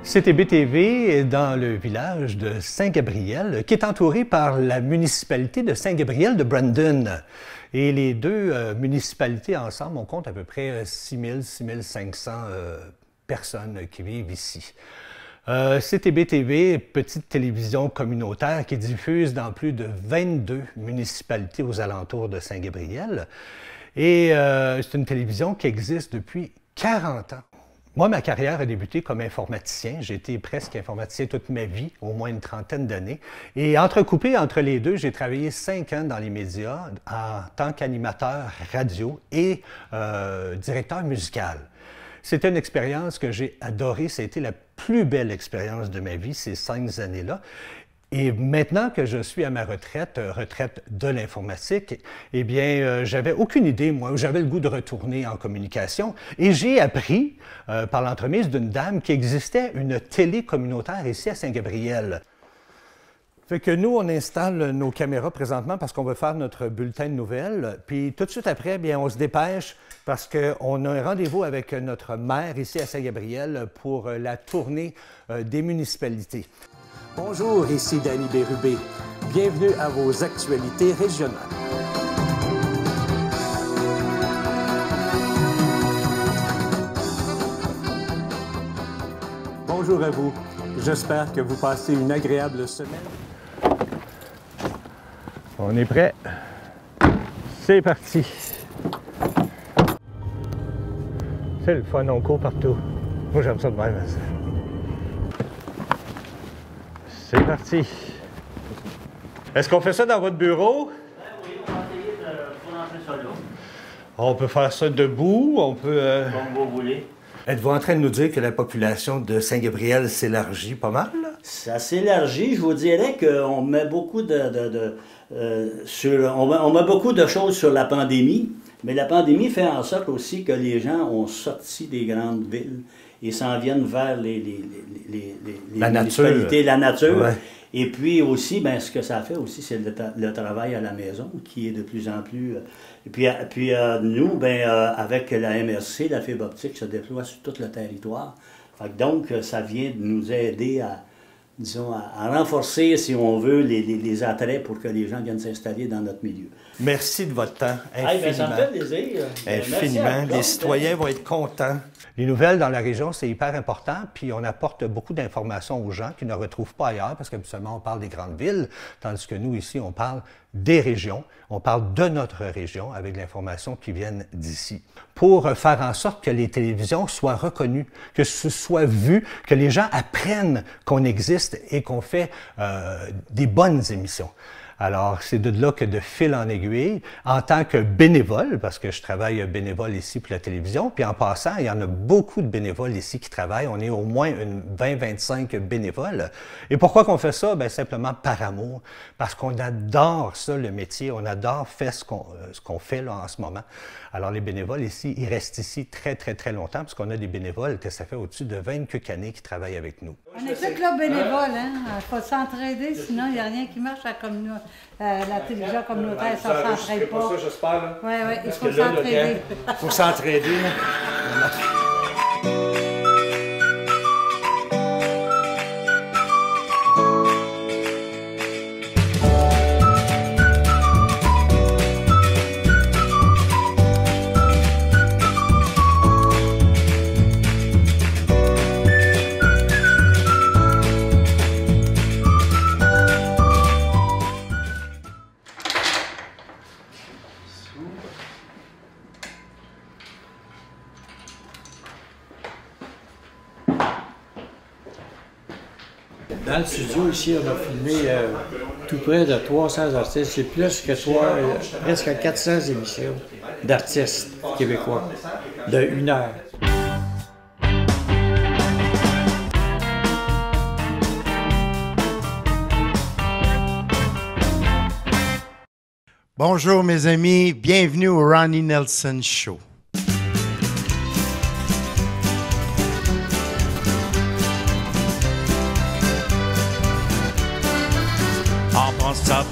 CTB-TV est dans le village de Saint-Gabriel, qui est entouré par la municipalité de Saint-Gabriel de Brandon. Et les deux municipalités ensemble, on compte à peu près 6 000, 6 500 personnes qui vivent ici. CTB-TV, petite télévision communautaire qui diffuse dans plus de 22 municipalités aux alentours de Saint-Gabriel. Et c'est une télévision qui existe depuis 40 ans. Moi, ma carrière a débuté comme informaticien. J'ai été presque informaticien toute ma vie, au moins une trentaine d'années. Et entrecoupé entre les deux, j'ai travaillé 5 ans dans les médias en tant qu'animateur radio et directeur musical. C'était une expérience que j'ai adorée. Ça a été la plus belle expérience de ma vie, ces 5 années-là. Et maintenant que je suis à ma retraite, retraite de l'informatique, eh bien, j'avais aucune idée, moi, où j'avais le goût de retourner en communication. Et j'ai appris, par l'entremise d'une dame, qu'il existait une télé communautaire ici à Saint-Gabriel. Fait que nous, on installe nos caméras présentement parce qu'on veut faire notre bulletin de nouvelles. Puis tout de suite après, bien, on se dépêche parce qu'on a un rendez-vous avec notre maire ici à Saint-Gabriel pour la tournée des municipalités. Bonjour, ici Danny Bérubé. Bienvenue à vos actualités régionales. Bonjour à vous. J'espère que vous passez une agréable semaine. On est prêt. C'est parti. C'est le fun, on court partout. Moi, j'aime ça de même. C'est parti. Est-ce qu'on fait ça dans votre bureau? Oui, on va essayer de lancer ça là. On peut faire ça debout, on peut... Comme vous voulez. Êtes-vous en train de nous dire que la population de Saint-Gabriel s'élargit pas mal? Ça s'élargit. Je vous dirais qu'on met beaucoup on met beaucoup de choses sur la pandémie, mais la pandémie fait en sorte aussi que les gens ont sorti des grandes villes et s'en viennent vers la municipalités, la nature. Ouais. Et puis aussi, ben, ce que ça fait aussi, c'est le travail à la maison qui est de plus en plus... Et puis nous, ben, avec la MRC, la fibre optique se déploie sur tout le territoire. Fait que donc, ça vient de nous aider à, disons, à renforcer, si on veut, les attraits pour que les gens viennent s'installer dans notre milieu. Merci de votre temps, infiniment. Ben, ça me fait plaisir. Infiniment. Les citoyens vont être contents. Les nouvelles dans la région, c'est hyper important, puis on apporte beaucoup d'informations aux gens qui ne retrouvent pas ailleurs, parce qu'habituellement, on parle des grandes villes, tandis que nous, ici, on parle des régions, on parle de notre région avec l'information qui viennent d'ici, pour faire en sorte que les télévisions soient reconnues, que ce soit vu, que les gens apprennent qu'on existe et qu'on fait des bonnes émissions. Alors, c'est de là que de fil en aiguille, en tant que bénévole, parce que je travaille bénévole ici pour la télévision, puis en passant, il y en a beaucoup de bénévoles ici qui travaillent. On est au moins 20-25 bénévoles. Et pourquoi qu'on fait ça? Bien, simplement par amour, parce qu'on adore ça, le métier, on adore faire ce qu'on fait là en ce moment. Alors, les bénévoles ici, ils restent ici très, très, très longtemps, parce qu'on a des bénévoles que ça fait au-dessus de 20 quelques années qui travaillent avec nous. On est tous là bénévoles, hein? Il faut s'entraider, sinon il n'y a rien qui marche à la télévision communautaire, ça ne s'entraide pas. Ça, j'espère. Oui, oui, il faut s'entraider. Il faut s'entraider. Dans le studio, ici, on a filmé tout près de 300 artistes. C'est plus que presque 400 émissions d'artistes québécois de 1 heure. Bonjour mes amis, bienvenue au Ronnie Nelson Show. On pense à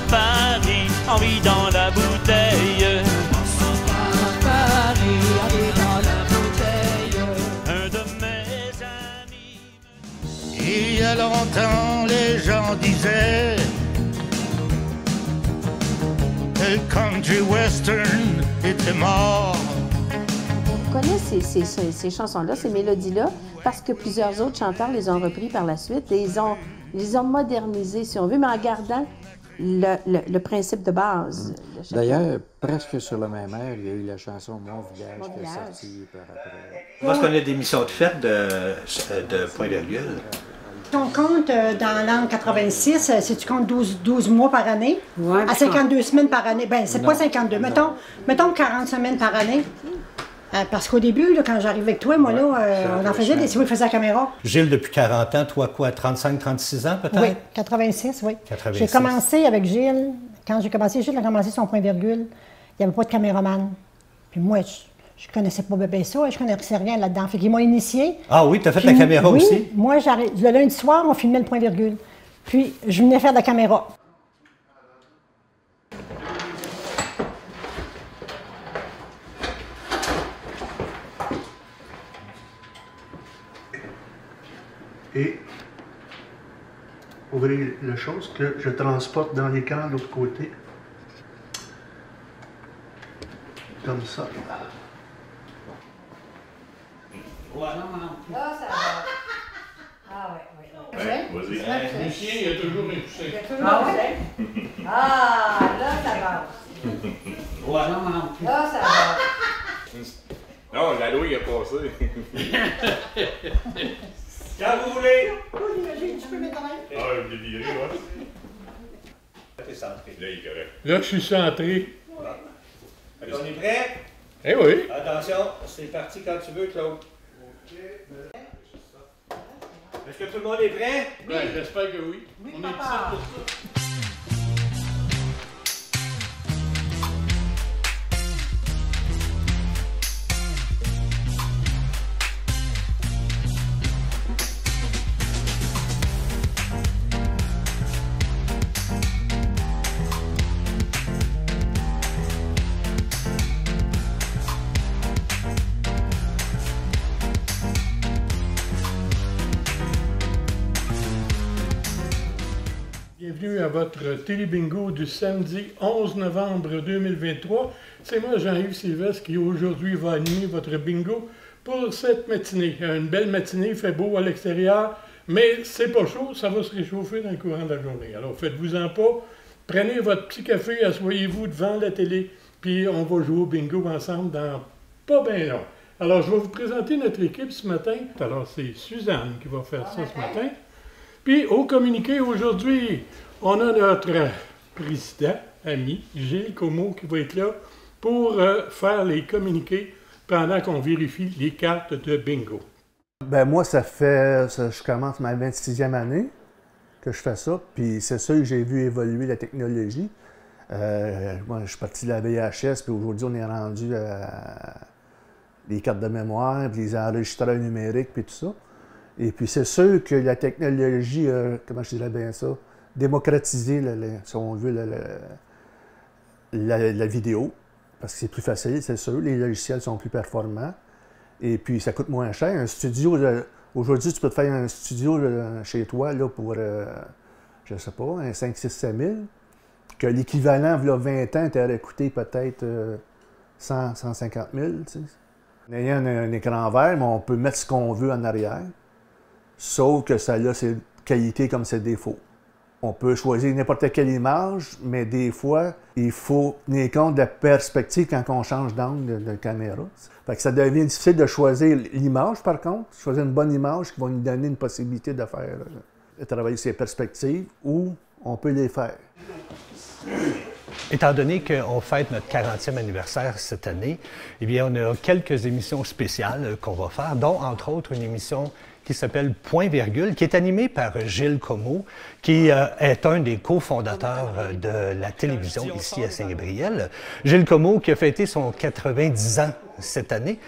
Paris, on vit dans la bouteille. Paris, on vit dans la bouteille. Un de mes amis Il y a longtemps, les gens disaient que le country western était mort. On connaît ces chansons-là, ces mélodies-là, parce que plusieurs autres chanteurs les ont repris par la suite et les ont modernisés, si on veut, mais en gardant le principe de base. D'ailleurs, presque sur le même air, il y a eu la chanson Mon village qui est sortie par après. Moi, je connais des émissions de fête de point virgule. On compte dans l'an 86, si tu comptes 12 mois par année, Ouais, à 52 semaines par année. Ben c'est pas 52, mettons 40 semaines par année. Parce qu'au début, là, quand j'arrivais avec toi, moi, là, on en faisait des... Si oui, faisait la caméra. Gilles, depuis 40 ans, toi, quoi, 35, 36 ans, peut-être? Oui, 86, oui. 86. J'ai commencé avec Gilles. Quand j'ai commencé, Gilles a commencé son point virgule. Il n'y avait pas de caméraman. Puis moi, je connaissais pas bébé ça, je connaissais rien là-dedans. Fait qu'ils m'ont initié. Ah oui, tu as fait la caméra oui, aussi? Moi, le lundi soir, on filmait le point virgule. Puis, je venais faire de la caméra. Et ouvrir la chose que je transporte dans l'écran de l'autre côté. Comme ça. Là, ça va. Ah, oui. Vas-y. Le chien, il a toujours un coussin. Ah, là, ça va. Là, ça va. Non, la loi, il a passé. Quand vous voulez! Tu peux mettre la main? Ah, je l'ai viré, ouais. T'es centré. Là, il est correct. Là, je suis centré. On est prêt? Eh oui. Attention, c'est parti quand tu veux, Claude. Est-ce que tout le monde est prêt? Ben, j'espère que oui. On est ici pour ça. Bienvenue à votre télé-bingo du samedi 11 novembre 2023. C'est moi, Jean-Yves Sylvestre, qui aujourd'hui va animer votre bingo pour cette matinée. Une belle matinée, il fait beau à l'extérieur, mais c'est pas chaud, ça va se réchauffer dans le courant de la journée. Alors faites-vous-en pas, prenez votre petit café, asseyez-vous devant la télé, puis on va jouer au bingo ensemble dans pas bien long. Alors je vais vous présenter notre équipe ce matin. Alors c'est Suzanne qui va faire ça ce matin. Puis, au communiqué aujourd'hui, on a notre président, ami, Gilles Comeau, qui va être là pour faire les communiqués pendant qu'on vérifie les cartes de bingo. Ben moi, je commence ma 26e année que je fais ça, puis c'est ça que j'ai vu évoluer la technologie. Moi, je suis parti de la VHS, puis aujourd'hui, on est rendu à les cartes de mémoire, puis les enregistreurs numériques, puis tout ça. Et puis c'est sûr que la technologie, comment je dirais bien ça, démocratisé, si on veut, la vidéo, parce que c'est plus facile, c'est sûr, les logiciels sont plus performants, et puis ça coûte moins cher. Un studio, aujourd'hui, tu peux te faire un studio chez toi là, pour, je ne sais pas, un 5, 6, 7 000, que l'équivalent, il y a 20 ans, t'aurait coûté peut-être 100, 150 000, tu sais. En ayant un écran vert, mais on peut mettre ce qu'on veut en arrière. Sauf que ça a ses qualités comme ses défauts. On peut choisir n'importe quelle image, mais des fois, il faut tenir compte de la perspective quand on change d'angle de caméra. Fait que ça devient difficile de choisir l'image, par contre. Choisir une bonne image qui va nous donner une possibilité de faire, de travailler ses perspectives, ou on peut les faire. Étant donné qu'on fête notre 40e anniversaire cette année, eh bien, on a quelques émissions spéciales qu'on va faire, dont, entre autres, une émission qui s'appelle Point Virgule, qui est animée par Gilles Comeau, qui est un des cofondateurs de la télévision ici à Saint-Gabriel. Gilles Comeau qui a fêté son 90 ans cette année,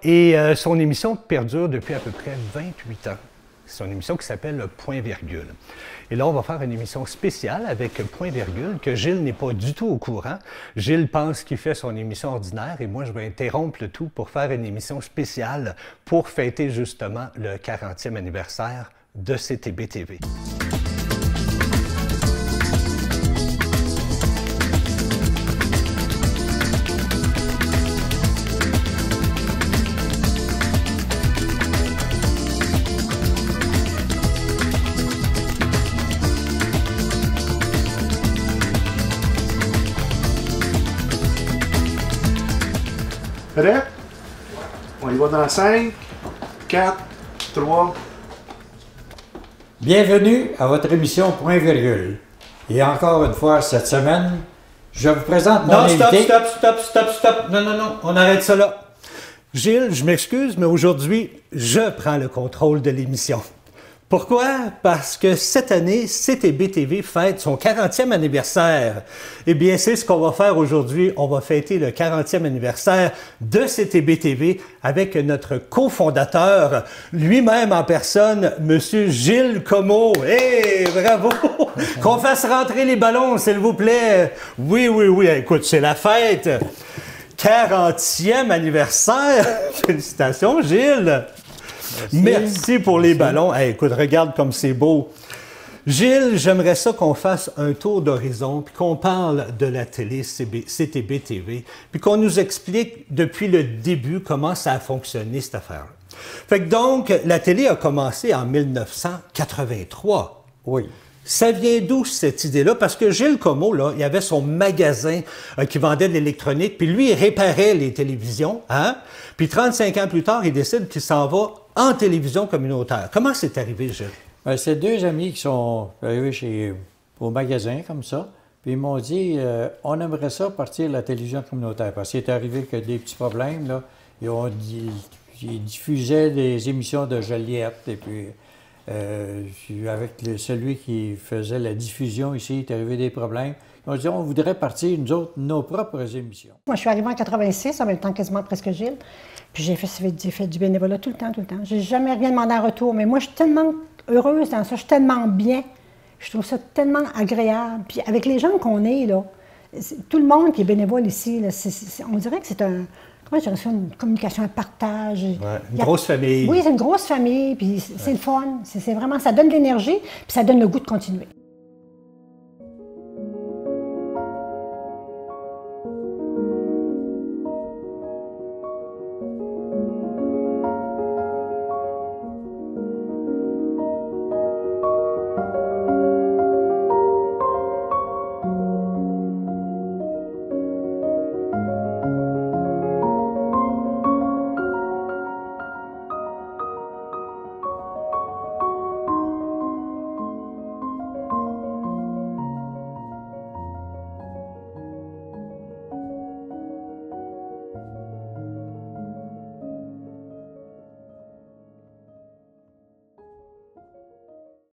et son émission perdure depuis à peu près 28 ans. C'est une émission qui s'appelle Point Virgule. Et là, on va faire une émission spéciale avec Point Virgule, que Gilles n'est pas du tout au courant. Gilles pense qu'il fait son émission ordinaire et moi, je vais interrompre le tout pour faire une émission spéciale pour fêter justement le 40e anniversaire de CTB-TV. Prêt? On y va dans 5, 4, 3. Bienvenue à votre émission Point Virgule. Et encore une fois, cette semaine, je vous présente mon invité. Stop. Non, on arrête ça là. Gilles, je m'excuse, mais aujourd'hui, je prends le contrôle de l'émission. Pourquoi? Parce que cette année, CTB-TV fête son 40e anniversaire. Eh bien, c'est ce qu'on va faire aujourd'hui. On va fêter le 40e anniversaire de CTB-TV avec notre cofondateur, lui-même en personne, Monsieur Gilles Comeau. Hey, bravo! Qu'on fasse rentrer les ballons, s'il vous plaît. Oui. Écoute, c'est la fête. 40e anniversaire. Félicitations, Gilles. Merci pour les ballons. Hey, écoute, regarde comme c'est beau. Gilles, j'aimerais ça qu'on fasse un tour d'horizon, puis qu'on parle de la télé CTB-TV, puis qu'on nous explique depuis le début comment ça a fonctionné, cette affaire. Fait que donc, la télé a commencé en 1983. Oui. Ça vient d'où cette idée-là? Parce que Gilles Comeau, là, il avait son magasin qui vendait de l'électronique, puis lui, il réparait les télévisions, hein? Puis 35 ans plus tard, il décide qu'il s'en va en télévision communautaire. Comment c'est arrivé, Gilles? Ben, c'est deux amis qui sont arrivés au magasin, comme ça, puis ils m'ont dit on aimerait ça partir de la télévision communautaire, parce qu'il est arrivé que des petits problèmes, là. Ils diffusaient des émissions de Joliette, et puis avec celui qui faisait la diffusion ici, il est arrivé des problèmes. Ils ont dit, on voudrait partir, nous autres, nos propres émissions. Moi, je suis arrivée en 86, en même temps quasiment presque Gilles. Puis j'ai fait du bénévolat tout le temps. J'ai jamais rien demandé en retour. Mais moi, je suis tellement heureuse dans ça, je suis tellement bien. Je trouve ça tellement agréable. Puis avec les gens qu'on est, là, tout le monde qui est bénévole ici, là, on dirait que c'est un... Comment je dirais ça, une communication, un partage. Ouais, une grosse famille. Oui, c'est une grosse famille, puis c'est le fun. C'est vraiment, ça donne de l'énergie, puis ça donne le goût de continuer.